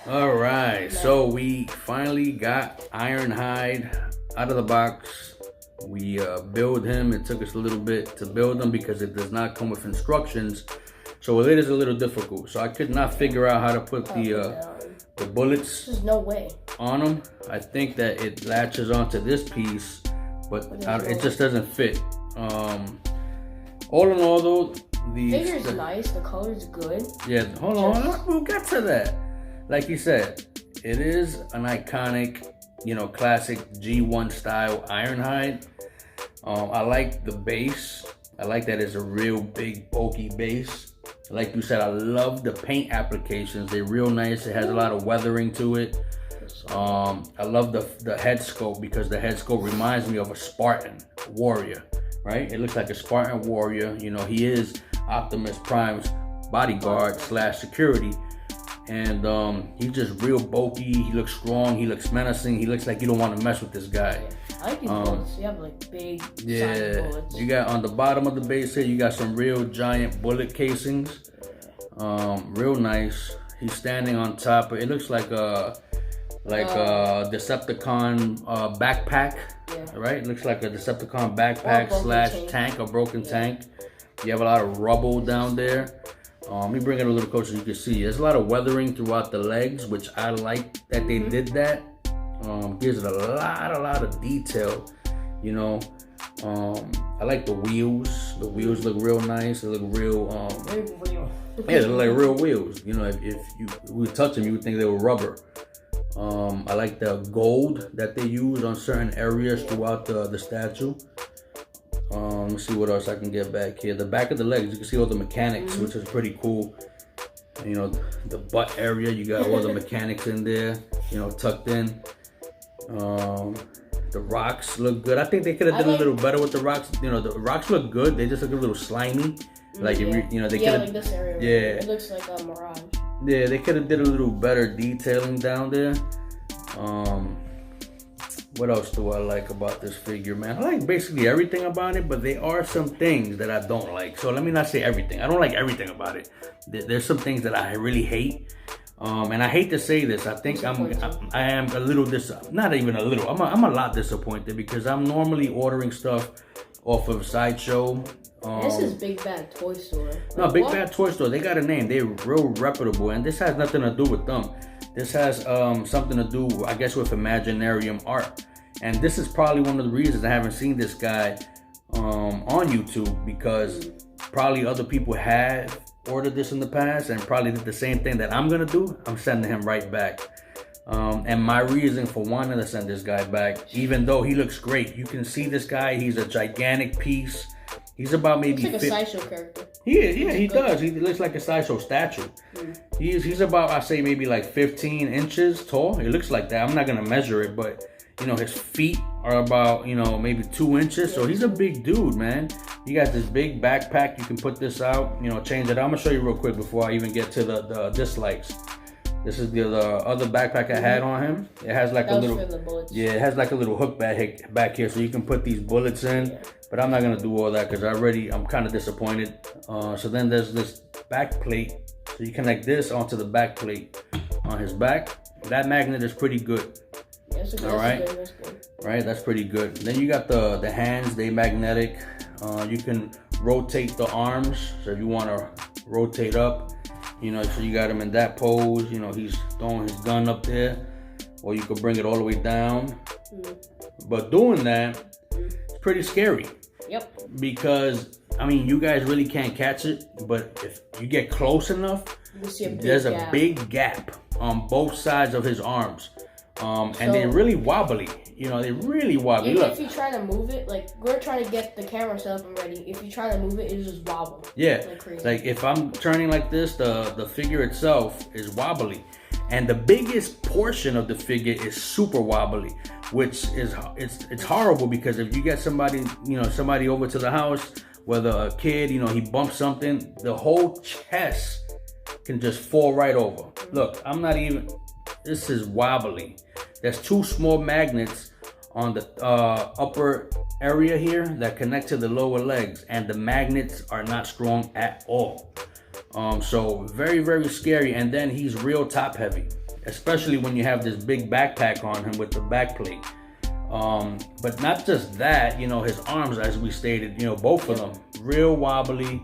All right, so we finally got Ironhide out of the box. We build him. It took us a little bit to build him because it does not come with instructions, so it is a little difficult. So I could not figure out how to put the bullets There's no way on him. I think that it latches onto this piece, but it just doesn't fit. All in all, though, the figure's nice. The color's good. Yeah, hold on. We'll get to that. Like you said, it is an iconic, classic G1 style Ironhide. I like the base. I like that it's a real big, bulky base. Like you said, I love the paint applications. They're real nice. It has a lot of weathering to it. I love the head sculpt because the head sculpt reminds me of a Spartan warrior, right? It looks like a Spartan warrior. He is Optimus Prime's bodyguard / security. And he's just real bulky. He looks strong. He looks menacing. He looks like you don't want to mess with this guy. I like these bullets. You have like big, yeah. bullets. You got on the bottom of the base here, you got some real giant bullet casings. Real nice. He's standing on top. It looks like a Decepticon backpack, right? It looks like a Decepticon backpack / tank, a broken tank. You have a lot of rubble down there. Let me bring it a little closer so you can see. There's a lot of weathering throughout the legs, which I like that they did that. Gives it a lot of detail, I like the wheels. The wheels look real nice. They look real, yeah, they look like real wheels. If you would touch them, you would think they were rubber. I like the gold that they use on certain areas throughout the statue. Let me see what else I can get back here. The back of the legs, you can see all the mechanics, which is pretty cool. The butt area, you got all the mechanics in there, tucked in. The rocks look good. I think they could have done a little better with the rocks. The rocks look good. They just look a little slimy. Like, they could have. Like this area. Yeah. It looks like a mirage. Yeah, they could have did a little better detailing down there. What else do I like about this figure, man? I like basically everything about it, but there are some things that I don't like. So let me not say everything. I don't like everything about it. There's some things that I really hate. And I hate to say this. I think I am a little not even a little. I'm a lot disappointed because I'm normally ordering stuff off of Sideshow. This is Big Bad Toy Store. No, Big Bad Toy Store. They got a name. They're real reputable, and this has nothing to do with them. This has something to do, I guess, with Imaginarium Art. And this is probably one of the reasons I haven't seen this guy on YouTube, because probably other people have ordered this in the past and probably did the same thing that I'm gonna do. I'm sending him right back. And my reason for wanting to send this guy back, even though he looks great, you can see this guy. He's a gigantic piece. He's about maybe. He's like a Sideshow character. He does. He looks like a Sideshow statue. He's about, I say, maybe like 15 inches tall. It looks like that. I'm not gonna measure it, but his feet are about, maybe 2 inches. So he's a big dude, man. You got this big backpack. You can put this out, change it. I'm gonna show you real quick before I even get to the dislikes. This is the other backpack I had on him. It has like a little, it has like a little hook back here, so you can put these bullets in. Yeah. But I'm not gonna do all that because I'm kind of disappointed. So then there's this back plate. So you connect this onto the back plate on his back. That magnet is pretty good. All right, right. That's pretty good. Then you got the hands. They magnetic. You can rotate the arms. So if you want to rotate up, so you got him in that pose. He's throwing his gun up there, or you could bring it all the way down. But doing that, it's pretty scary. Yep. Because you guys really can't catch it, but if you get close enough, there's a big gap on both sides of his arms. And they're really wobbly. They're really wobbly. Even if you try to move it, like we're trying to get the camera set up and ready. If you try to move it, it just wobble. Yeah. Like crazy. Like if I'm turning like this, the figure itself is wobbly. And the biggest portion of the figure is super wobbly, which is it's horrible because if you get somebody over to the house, whether a kid, he bumps something, the whole chest can just fall right over. Look, this is wobbly. There's 2 small magnets on the upper area here that connect to the lower legs, and the magnets are not strong at all. So very, very scary. And then he's real top heavy, especially when you have this big backpack on him with the back plate. But not just that, you know, his arms, as we stated, you know, both of them real wobbly,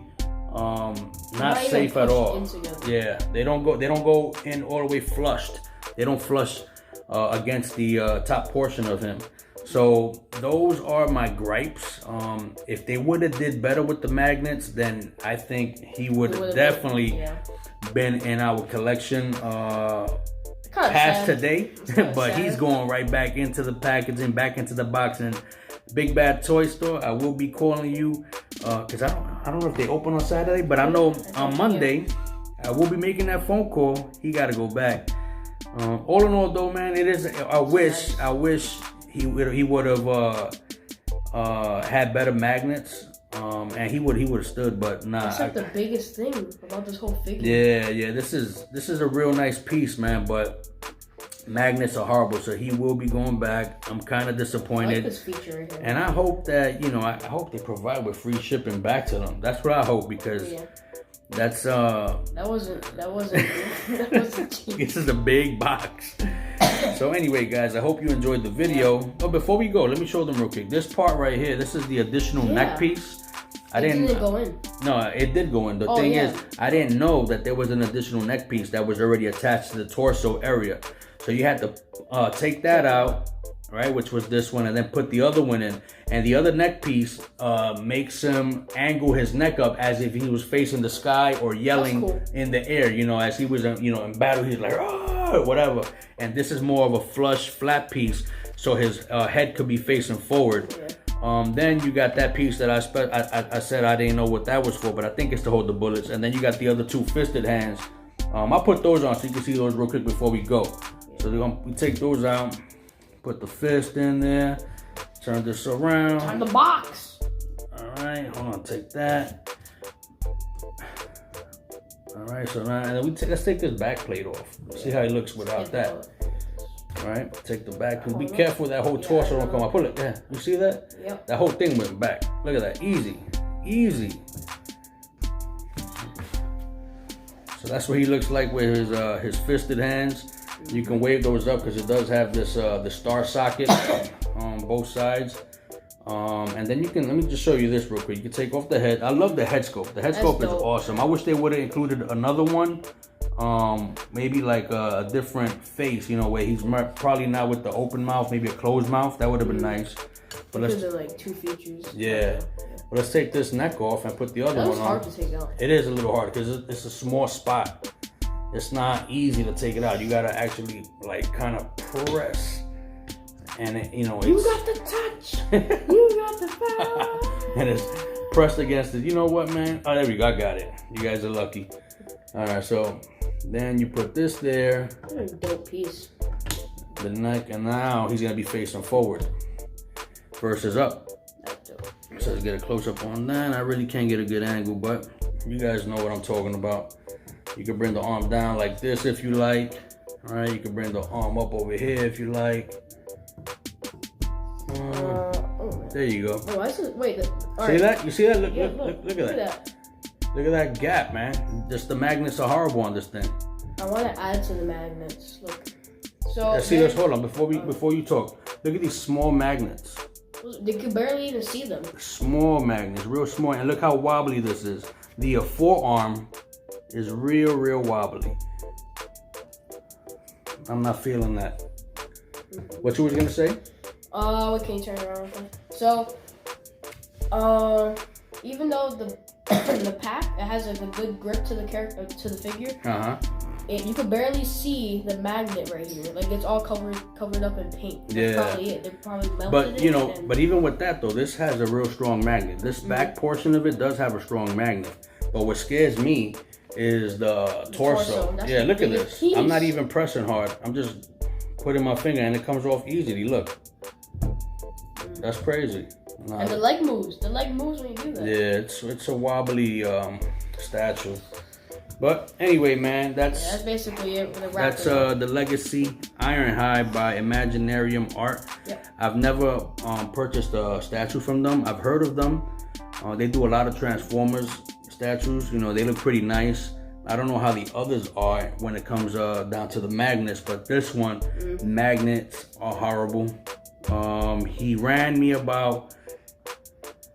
not safe at all. Yeah, they don't go in all the way flushed. They don't flush against the top portion of him. So those are my gripes. If they would have did better with the magnets, then I think he would have definitely been in our collection past today. But he's going right back into the packaging, back into the box. And Big Bad Toy Store, I will be calling you because I don't know if they open on Saturday, but I know on Monday I will be making that phone call. He got to go back. All in all, though, man, it is. I wish he would have had better magnets, and he would have stood, but nah. That's like the biggest thing about this whole figure. Yeah. This is a real nice piece, man, but magnets are horrible, so he will be going back. I'm kind of disappointed. I like this feature right here. And I hope that, you know, I hope they provide with free shipping back to them. That's what I hope, because that's that wasn't cheap. This is a big box. So anyway, guys, I hope you enjoyed the video. But before we go, let me show them real quick. This part right here, this is the additional neck piece. It didn't go in. No, it did go in. The thing is, I didn't know that there was an additional neck piece that was already attached to the torso area. So you had to take that out, right, which was this one, and then put the other one in. And the other neck piece makes him angle his neck up as if he was facing the sky or yelling in the air, you know, as he was, you know, in battle. He's like, oh, whatever. And this is more of a flush, flat piece, so his head could be facing forward. Then you got that piece that I said I didn't know what that was for, but I think it's to hold the bullets. And then you got the other two fisted hands. I'll put those on so you can see those real quick before we go. So we take those out, put the fist in there, turn this around. Turn the box. All right, hold on, take that. All right, so now and then let's take this back plate off. See how he looks without that. All right, take the back. Be careful that whole torso don't come out. Pull it. Yeah, you see that? Yep. That whole thing went back. Look at that. Easy. So that's what he looks like with his fisted hands. You can wave those up because it does have this the star socket on both sides. And then you can, let me just show you this real quick. You can take off the head. I love the head scope. The head scope is awesome. I wish they would have included another one. Maybe like a different face, you know, where he's probably not with the open mouth, maybe a closed mouth. That would have been nice. But those are like two features. Yeah. But let's take this neck off and put the other one on. It's hard to take out. It is a little hard because it's a small spot. It's not easy to take it out. You gotta actually like kind of press, and it, you know, you got the touch. You got the power. And it's pressed against it. You know what, man? Oh, there we go. I got it. You guys are lucky. All right, so then you put this there. What a dope piece. The neck, and now he's gonna be facing forward versus up. That's dope. So let's get a close up on that. I really can't get a good angle, but you guys know what I'm talking about. You can bring the arm down like this if you like. All right, you can bring the arm up over here if you like. There you go. Oh, I see. Wait. See that? You see that? Look at that. Look at that gap, man. Just the magnets are horrible on this thing. I want to add to the magnets. Look. So. See this? Hold on. Before you talk, look at these small magnets. They could barely even see them. Small magnets, real small, and look how wobbly this is. The forearm is real wobbly. I'm not feeling that. What you was gonna say? What can you turn around? So, even though the pack it has like a good grip to the character to the figure, you can barely see the magnet right here. Like it's all covered up in paint. That's probably it. They probably melted but you know, but even with that though, this has a real strong magnet. This back portion of it does have a strong magnet. But what scares me is the torso. Yeah, look at this. Piece. I'm not even pressing hard. I'm just putting my finger and it comes off easily. Look. That's crazy. Nah. And the leg moves. The leg moves when you do that. Yeah, it's a wobbly statue. But anyway, man, that's basically it. That's the Legacy Ironhide by Imaginarium Art. Yep. I've never purchased a statue from them. I've heard of them. They do a lot of Transformers statues. You know, they look pretty nice. I don't know how the others are when it comes down to the magnets, but this one, magnets are horrible. He ran me about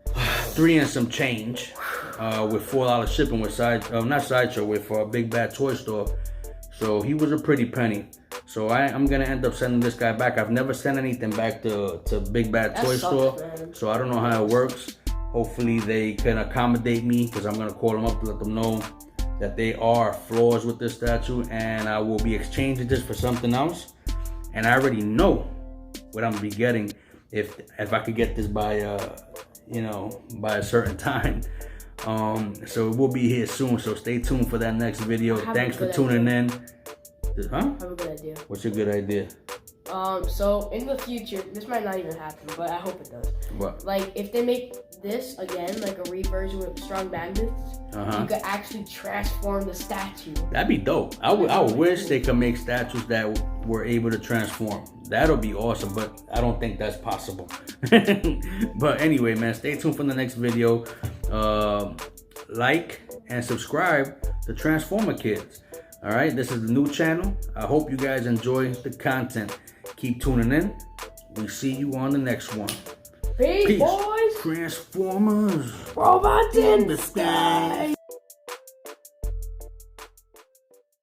$3 and some change with $4 shipping with with Big Bad Toy Store. So he was a pretty penny. So I'm gonna end up sending this guy back. I've never sent anything back to Big Bad Toy Store, so I don't know how it works. Hopefully they can accommodate me, because I'm gonna call them up to let them know that they are flaws with this statue, and I will be exchanging this for something else. And I already know what I'm gonna be getting if I could get this by by a certain time. So it will be here soon. So stay tuned for that next video. Thanks for tuning in. I have a good idea. What's your good idea? So in the future, this might not even happen, but I hope it does. What? Like, if they make this again, like a reversion with strong magnets, you could actually transform the statue. That'd be dope. I wish they could make statues that were able to transform. That'll be awesome, but I don't think that's possible. But anyway, man, stay tuned for the next video. Like and subscribe to Transformer Kids. All right, this is the new channel. I hope you guys enjoy the content. Keep tuning in. We see you on the next one. Peace, boys. Transformers. Robots in the sky.